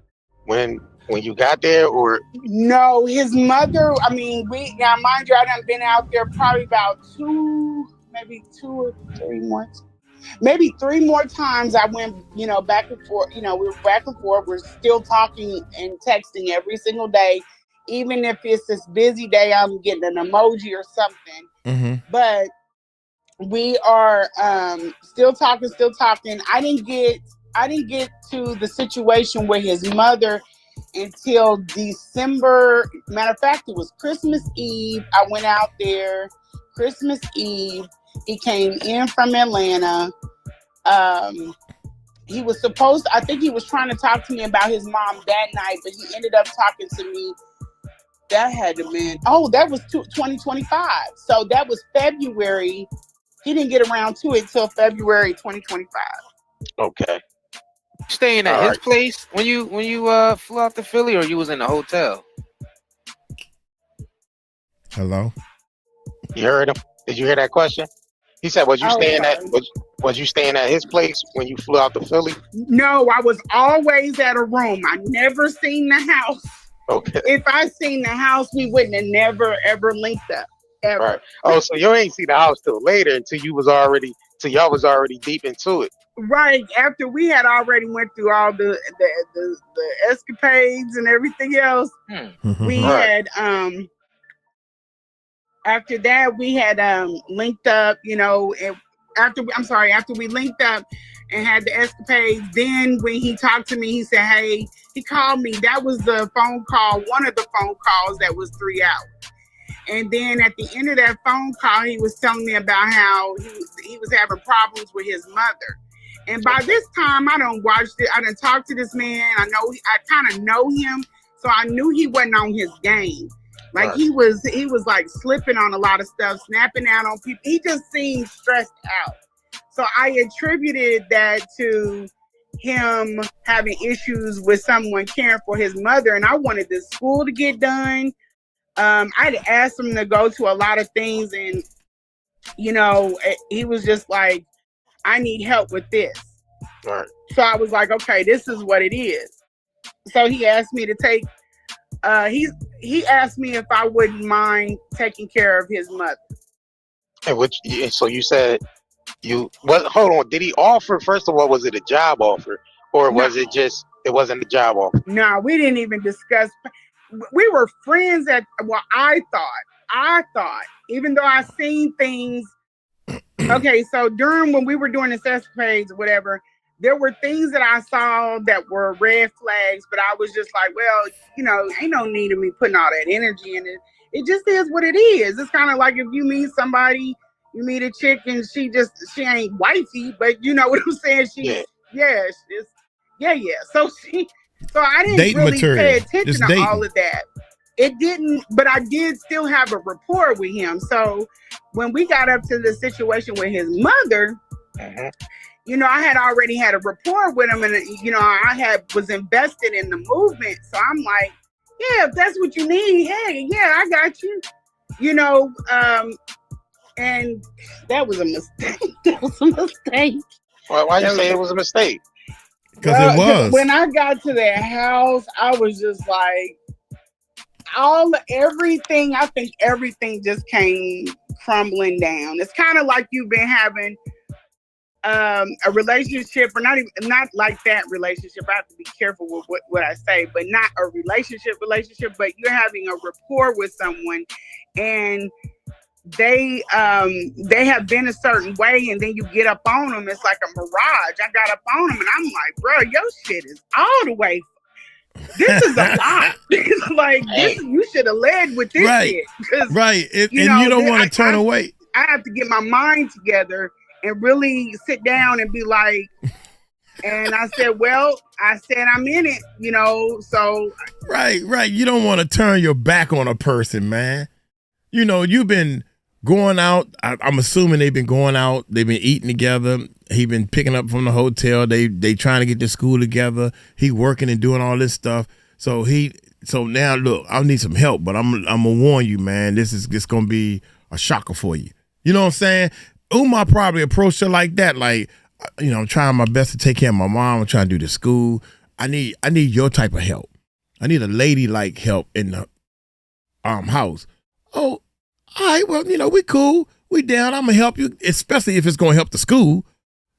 J: when you got there, or?
C: No, his mother, I mean, mind you, I done been out there probably about 2 or 3 more. Maybe 3 more times I went, back and forth. We were back and forth. We're still talking and texting every single day. Even if it's this busy day, I'm getting an emoji or something.
A: Mm-hmm.
C: But we are still talking. I didn't get to the situation with his mother until December. Matter of fact, it was Christmas Eve. I went out there Christmas Eve. He came in from Atlanta. He was I think he was trying to talk to me about his mom that night, but he ended up talking to me. That had to been, that was 2025. So that was February. He didn't get around to it until February 2025.
J: Okay.
K: Staying at his place when you flew out to Philly, or you was in the hotel?
A: Hello?
J: You heard him? Did you hear that question? He said, was you staying at his place when you flew out to Philly?
C: No, I was always at a room. I never seen the house.
J: Okay.
C: If I seen the house, we wouldn't have never ever linked up. Ever.
J: Right. Oh, so you ain't see the house till later, until y'all was already deep into it.
C: Right. After we had already went through all the escapades and everything else, we had after that we had linked up, and after we linked up and had the escapades. Then when he talked to me, he said, hey, he called me. That was the phone call, one of the phone calls that was 3 hours. And then at the end of that phone call, he was telling me about how he was having problems with his mother. And by this time, I done watched it. I done talked to this man. I kind of know him. So I knew he wasn't on his game. Like right. he was like slipping on a lot of stuff, snapping out on people. He just seemed stressed out. So I attributed that to him having issues with someone caring for his mother. And I wanted the school to get done. I'd asked him to go to a lot of things, and he was just like, I need help with this.
J: Right.
C: So I was like, okay, this is what it is. So he asked me to take he asked me if I wouldn't mind taking care of his mother.
J: And so you said hold on, did he offer? First of all, was it a job offer, or was it just it wasn't a job offer?
C: No, we didn't even discuss. We were friends I thought, even though I seen things. Okay, so when we were doing the escapades or whatever, there were things that I saw that were red flags, but I was just like, well, ain't no need of me putting all that energy in it. It just is what it is. It's kind of like if you meet somebody, you meet a chick and she ain't wifey, but you know what I'm saying? So I didn't
A: Dating
C: really
A: material.
C: pay attention
A: Just
C: to
A: dating.
C: all of that. It didn't, but I did still have a rapport with him. So when we got up to the situation with his mother, I had already had a rapport with him, and I was invested in the movement. So I'm like, yeah, if that's what you need, hey, yeah, I got you. And that was a mistake. That was a mistake.
J: Why you say it was a mistake?
A: Because it was.
C: When I got to that house, I was just like, everything just came crumbling down. It's kind of like you've been having a relationship, or not like that relationship. I have to be careful with what I say, but not a relationship, but you're having a rapport with someone, and they have been a certain way, and then you get up on them. It's like a mirage. I got up on them, and I'm like, bro, your shit is all the way. This is a lot. It's like you should have led with this shit.
A: Right. And you don't want to turn away.
C: I have to get my mind together and really sit down and be like, and I said, I'm in it, so.
A: Right. You don't want to turn your back on a person, man. You've been going out. I'm assuming they've been going out. They've been eating together. He been picking up from the hotel. They trying to get to school together. He working and doing all this stuff. So now look, I need some help, but I'm gonna warn you, man. This is just gonna be a shocker for you. You know what I'm saying? Umar probably approached her like that, like, I'm trying my best to take care of my mom. I'm trying to do the school. I need your type of help. I need a lady-like help in the house. Oh, all right, well, we cool. We down. I'm going to help you, especially if it's going to help the school.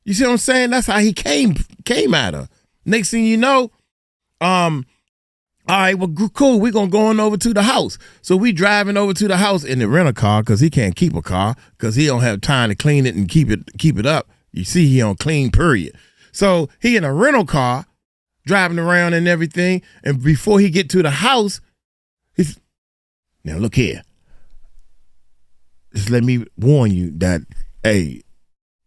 A: You see what I'm saying? That's how he came at her. Next thing you know, all right, well, cool. We're going to go on over to the house. So we driving over to the house in the rental car because he can't keep a car because he don't have time to clean it and keep it up. You see, he on clean, period. So he in a rental car driving around and everything. And before he get to the house, now look here. Just let me warn you that, hey,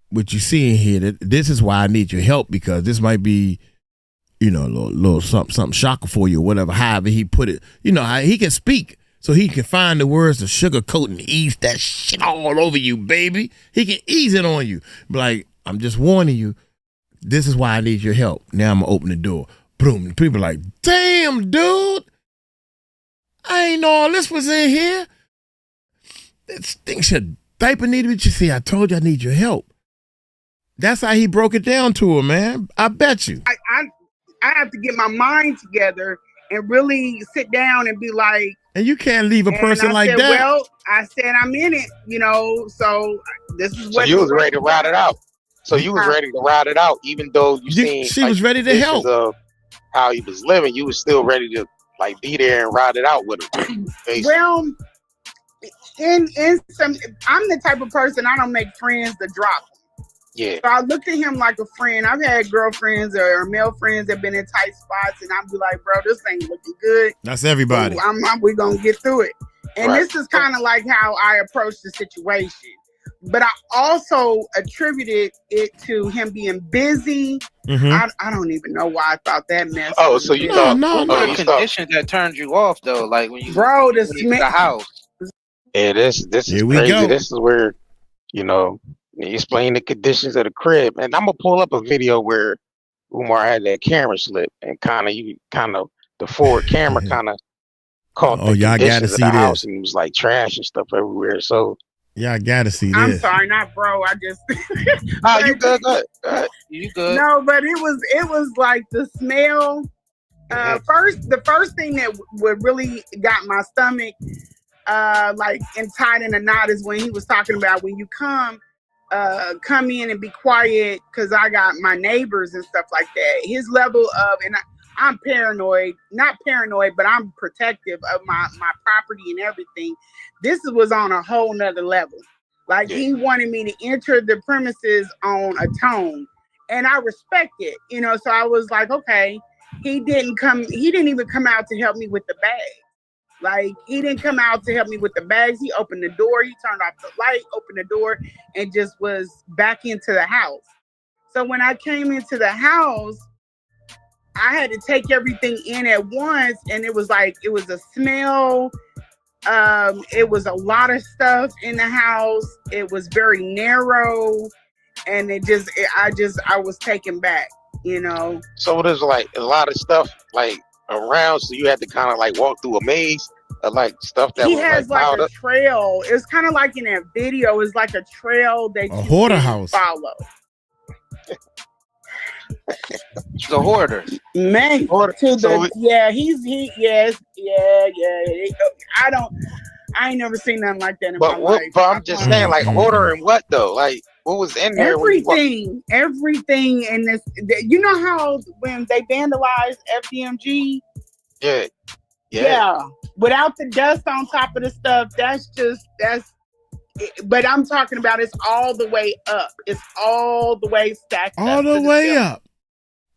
A: what you seeing here, this is why I need your help, because this might be, a little something shocker for you or whatever, however he put it. He can speak, so he can find the words to sugarcoat and ease that shit all over you, baby. He can ease it on you. But like, I'm just warning you, this is why I need your help. Now I'm going to open the door. Boom. And people are like, damn, dude. I ain't know all this was in here. This thing should diaper need to be. You see, I told you I need your help. That's how he broke it down to her, man. I bet you.
C: I have to get my mind together and really sit down and be like.
A: And you can't leave a person like that.
C: Well, I said I'm in it, so this is what.
J: So you was ready to ride it out. So you was ready to ride it out, even though
A: she was ready to help.
J: Of how he was living, you was still ready to like be there and ride it out with him. Basically.
C: Well, in some, I'm the type of person, I don't make friends to drop them.
J: Yeah.
C: So I looked at him like a friend. I've had girlfriends or male friends that been in tight spots, and I'd be like, bro, this ain't looking good.
A: That's everybody.
C: So we're going to get through it. And
J: Right.
C: this is kind of like how I approached the situation. But I also attributed it to him being busy.
A: Mhm.
C: I don't even know why I thought that mess.
J: Oh,
C: was
J: so you
C: busy.
J: thought?
A: No,
K: What
A: no.
K: were the conditions that turned you off though? Like when you
C: Bro, the
K: when you
C: smell.
K: the house.
J: Yeah, this is
A: Here we
J: crazy.
A: go.
J: This is where, you know, you explain the conditions of the crib. And I'm gonna pull up a video where Umar had that camera slip and the forward camera kind of caught
A: Oh,
J: the
A: y'all gotta
J: conditions of
A: see
J: the
A: this.
J: house, and it was like trash and stuff everywhere. So
A: Y'all gotta see
C: I'm
A: this.
C: sorry, not bro. I just.
J: nah, you good, go ahead.
K: You good?
C: No, but it was like the smell. The first thing that would really got my stomach, like and tied in a knot is when he was talking about when you come in and be quiet because I got my neighbors and stuff like that. His level of I'm paranoid, not paranoid, but I'm protective of my property and everything. This was on a whole nother level. Like he wanted me to enter the premises on a tone, and I respect it, So I was like, okay. He didn't even come out to help me with the bags. Like he didn't come out to help me with the bags. He opened the door, he turned off the light, opened the door, and just was back into the house. So when I came into the house, I had to take everything in at once, and it was a smell. It was a lot of stuff in the house. It was very narrow, and I was taken back.
J: So there's like a lot of stuff like around, so you had to kind of like walk through a maze of like stuff that
C: He
J: was
C: has
J: like piled
C: a
J: up.
C: trail. It's kind of like in that video. It's like a trail that
A: A
C: you
A: hoarder
C: can
A: house.
C: follow.
K: The hoarder.
C: Man, I ain't never seen nothing like that in my life.
J: But I'm just saying, like hoarder and what though? Like what was in there?
C: Everything in this. You know how when they vandalized FDMG?
J: Yeah.
C: Without the dust on top of the stuff, but I'm talking about it's all the way up. It's all the way stacked
A: All
C: up.
A: the way up.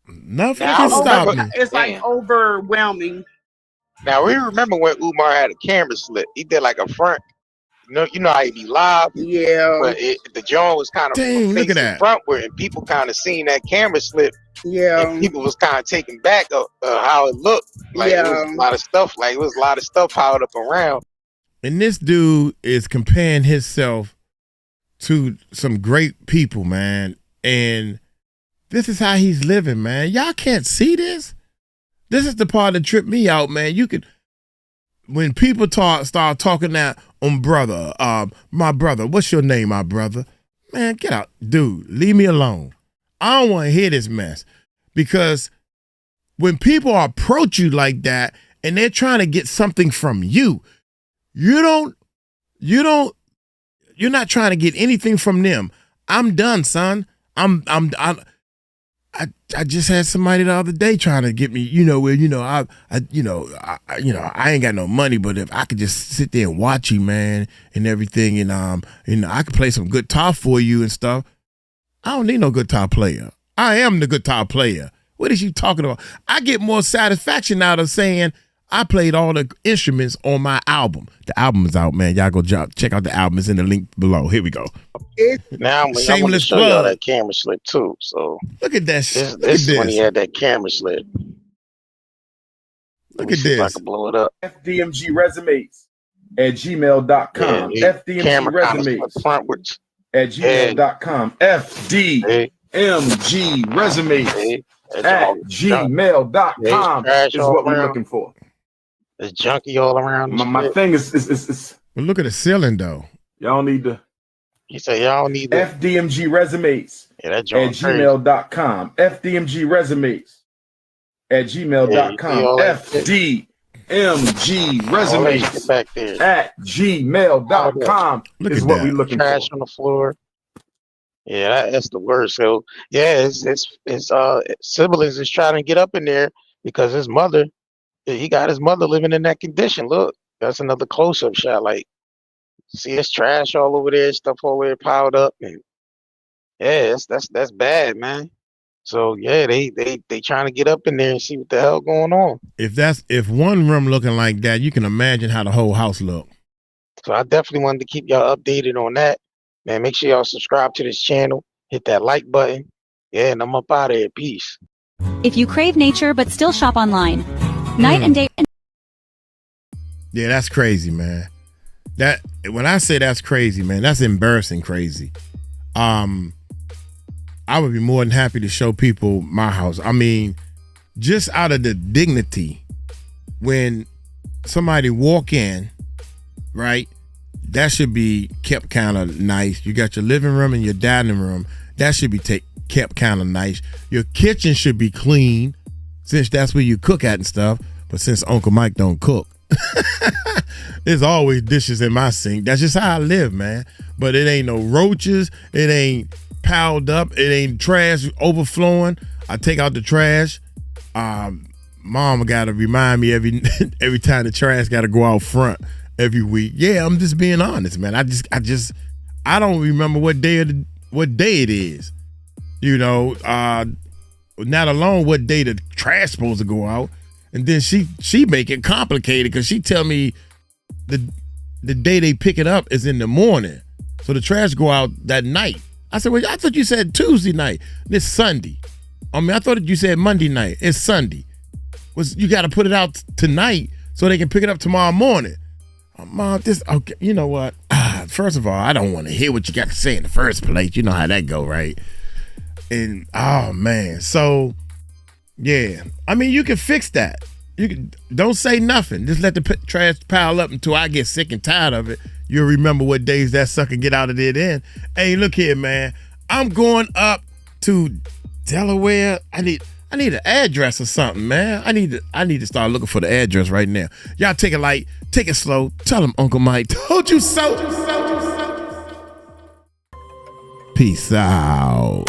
A: Nothing can stop me.
C: It's like overwhelming.
J: Now we remember when Umar had a camera slip. He did like a front. You know how he be live.
C: Yeah.
J: But the joint was kind of
A: look at that.
J: frontward, and people kind of seen that camera slip.
C: Yeah.
J: And people was kind of taken back of how it looked. Like it was a lot of stuff. Like it was a lot of stuff piled up around.
A: And this dude is comparing himself to some great people, man. And this is how he's living, man. Y'all can't see this. This is the part that tripped me out, man. When people start talking that brother, my brother, what's your name, my brother? Man, get out. Dude, leave me alone. I don't want to hear this mess. Because when people approach you like that and they're trying to get something from you, you're not trying to get anything from them. I'm done, son. I just had somebody the other day trying to get me, I ain't got no money, but if I could just sit there and watch you, man, and everything, and I could play some guitar for you and stuff. I don't need no guitar player. I am the guitar player. What is you talking about? I get more satisfaction out of saying I played all the instruments on my album. The album is out, man. Y'all go check out the album. It's in the link below. Here we go.
J: Now I'm
A: Shameless
J: going to show
A: plug.
J: y'all that camera slip too. So
A: look at that.
J: This is when he had that camera slip.
A: Look at this.
J: I can blow it up.
F: FDMG resumes at gmail.com. FDMG resumes at gmail.com. FDMG resumes at gmail.com is what we're looking for.
J: There's junkie all around.
F: My thing is
A: well, look at the ceiling though.
F: Y'all need to.
J: He said y'all need
F: FDMG resumes at gmail.com. FDMG resumes at gmail.com. FDMG resumes at gmail.com is what we're looking for.
J: Trash on the floor. Yeah, that's the worst. So yeah, it's siblings is trying to get up in there because his mother, he got his mother living in that condition. Look, that's another close-up shot. Like, see, it's trash all over there, stuff all over there piled up, and Yeah, that's bad, man. So yeah, they trying to get up in there and see what the hell going on.
A: If one room looking like that, you can imagine how the whole house look.
J: So I definitely wanted to keep y'all updated on that. Man, make sure y'all subscribe to this channel, hit that like button. Yeah, and I'm up out of here. Peace.
L: If you crave nature but still shop online, night and day.
A: Yeah, that's crazy, man. That when I say that's crazy, man, that's embarrassing crazy. I would be more than happy to show people my house. I mean, just out of the dignity, when somebody walk in, right, that should be kept kind of nice. You got your living room and your dining room. That should be kept kind of nice. Your kitchen should be clean, since that's where you cook at and stuff. But since Uncle Mike don't cook, there's always dishes in my sink. That's just how I live, man. But it ain't no roaches. It ain't piled up. It ain't trash overflowing. I take out the trash. Mom got to remind me every time the trash got to go out front every week. Yeah, I'm just being honest, man. I don't remember what day it is. You know, not alone what day the trash supposed to go out. And then she make it complicated because she tell me the day they pick it up is in the morning. So the trash go out that night. I said, well, I thought you said Tuesday night. It's Sunday. I mean, I thought you said Monday night. It's Sunday. You got to put it out tonight so they can pick it up tomorrow morning. Mom, okay, you know what? First of all, I don't want to hear what you got to say in the first place. You know how that go, right? And, oh, man. So, yeah. I mean, you can fix that. Don't say nothing. Just let the trash pile up until I get sick and tired of it. You'll remember what days that sucker get out of there then. Hey, look here, man. I'm going up to Delaware. I need an address or something, man. I need to start looking for the address right now. Y'all take it light, take it slow. Tell him Uncle Mike told you so. Peace out.